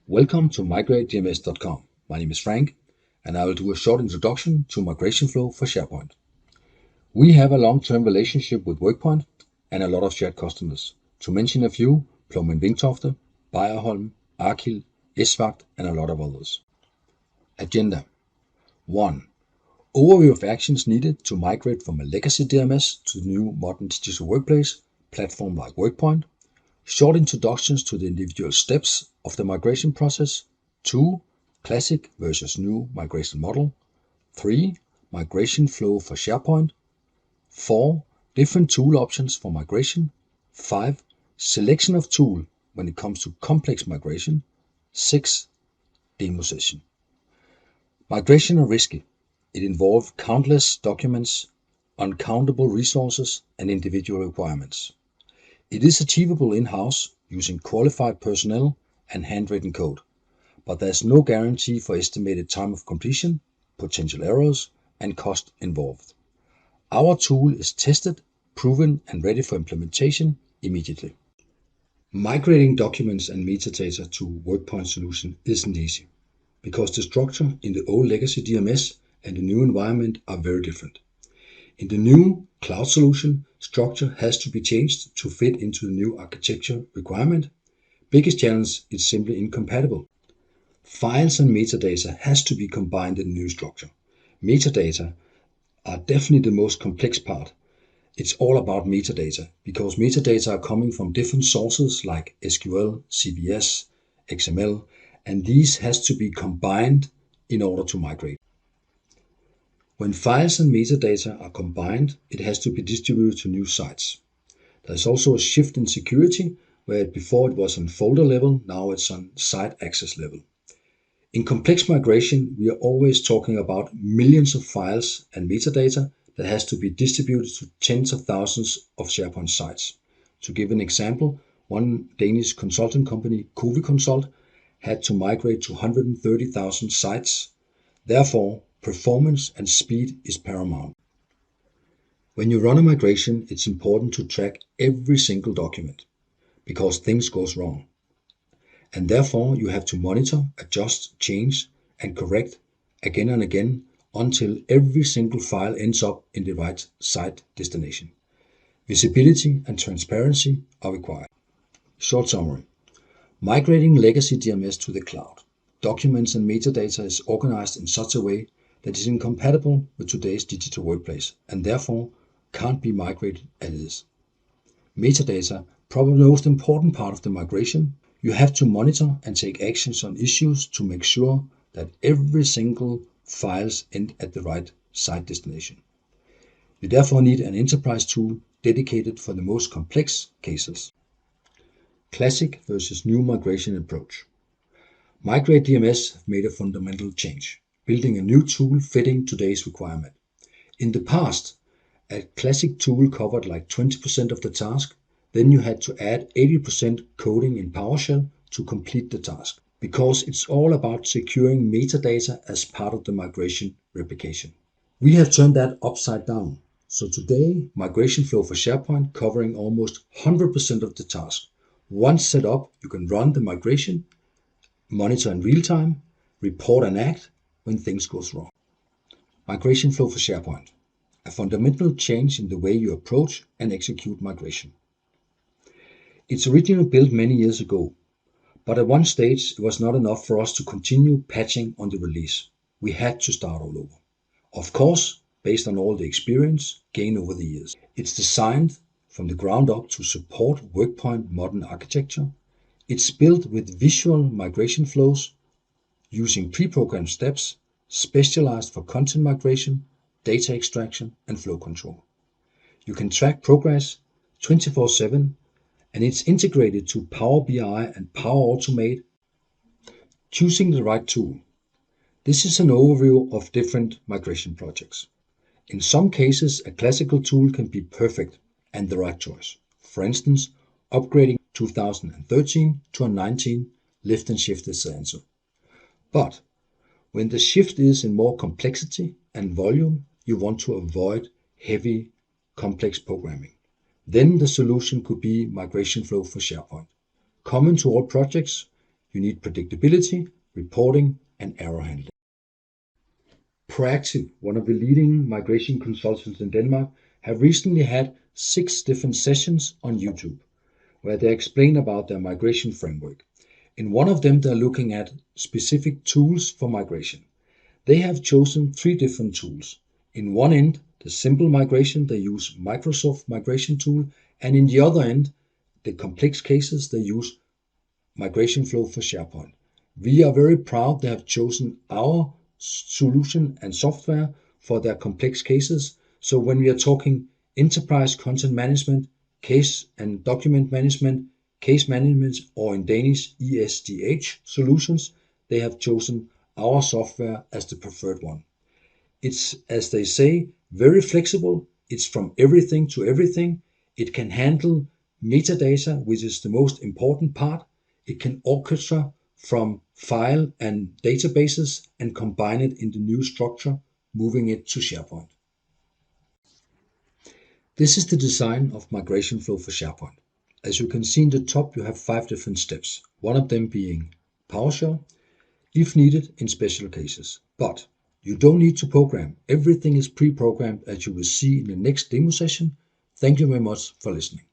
Welcome to migratedms.com. My name is Frank, and I will do a short introduction to migration flow for SharePoint. We have a long-term relationship with WorkPoint and a lot of shared customers. To mention a few, Plum & Vingtofte, Bayerholm, Arkil, Esvagt, and a lot of others. Agenda 1. Overview of actions needed to migrate from a legacy DMS to the new modern digital workplace platform like WorkPoint. Short introductions to the individual steps of the migration process. 2. Classic versus new migration model. 3. Migration flow for SharePoint. 4. Different tool options for migration. 5. Selection of tool when it comes to complex migration. 6. Demo session. Migration are risky. It involves countless documents, uncountable resources, and individual requirements. It is achievable in-house using qualified personnel and handwritten code, but there's no guarantee for estimated time of completion, potential errors, and cost involved. Our tool is tested, proven, and ready for implementation immediately. Migrating documents and metadata to WorkPoint solution isn't easy, because the structure in the old legacy DMS and the new environment are very different. In the new cloud solution, structure has to be changed to fit into the new architecture requirement. Biggest challenge is simply incompatible. Files and metadata has to be combined in the new structure. Metadata are definitely the most complex part. It's all about metadata because metadata are coming from different sources like SQL, CVS, XML, and these has to be combined in order to migrate. When files and metadata are combined, it has to be distributed to new sites. There's also a shift in security, where before it was on folder level, now it's on site access level. In complex migration, we are always talking about millions of files and metadata that has to be distributed to tens of thousands of SharePoint sites. To give an example, one Danish consulting company, Covi Consult, had to migrate to 130,000 sites. Therefore, performance and speed is paramount. When you run a migration, it's important to track every single document because things goes wrong. And therefore, you have to monitor, adjust, change, and correct again and again until every single file ends up in the right site destination. Visibility and transparency are required. Short summary. Migrating legacy DMS to the cloud. Documents and metadata is organized in such a way that is incompatible with today's digital workplace and therefore can't be migrated as is. Metadata, probably the most important part of the migration. You have to monitor and take actions on issues to make sure that every single files end at the right site destination. You therefore need an enterprise tool dedicated for the most complex cases. Classic versus new migration approach. Migrate DMS have made a fundamental change, building a new tool fitting today's requirement. In the past, a classic tool covered like 20% of the task. Then you had to add 80% coding in PowerShell to complete the task, because it's all about securing metadata as part of the migration replication. We have turned that upside down. So today, migration flow for SharePoint covering almost 100% of the task. Once set up, you can run the migration, monitor in real time, report and act when things goes wrong. Migration flow for SharePoint. A fundamental change in the way you approach and execute migration. It's originally built many years ago, but at one stage it was not enough for us to continue patching on the release. We had to start all over. Of course, based on all the experience gained over the years. It's designed from the ground up to support WorkPoint modern architecture. It's built with visual migration flows using pre-programmed steps, specialized for content migration, data extraction, and flow control. You can track progress 24/7, and it's integrated to Power BI and Power Automate. Choosing the right tool. This is an overview of different migration projects. In some cases, a classical tool can be perfect and the right choice. For instance, upgrading 2013 to a 19, lift and shift is the answer. But when the shift is in more complexity and volume, you want to avoid heavy, complex programming. Then the solution could be migration flow for SharePoint. Common to all projects, You need predictability, reporting, and error handling. Proactive, one of the leading migration consultants in Denmark, have recently had 6 different sessions on YouTube where they explain about their migration framework. In one of them, they're looking at specific tools for migration. They have chosen 3 different tools. In one end, the simple migration, they use Microsoft migration tool, and in the other end, the complex cases, they use migration flow for SharePoint. We are very proud they have chosen our solution and software for their complex cases. So when we are talking enterprise content management, case and document management, case management, or in Danish, ESDH solutions, they have chosen our software as the preferred one. It's, as they say, very flexible. It's from everything to everything. It can handle metadata, which is the most important part. It can orchestrate from file and databases and combine it in the new structure, moving it to SharePoint. This is the design of migration flow for SharePoint. As you can see in the top, you have 5 different steps, one of them being PowerShell, if needed in special cases. But you don't need to program. Everything is pre-programmed, as you will see in the next demo session. Thank you very much for listening.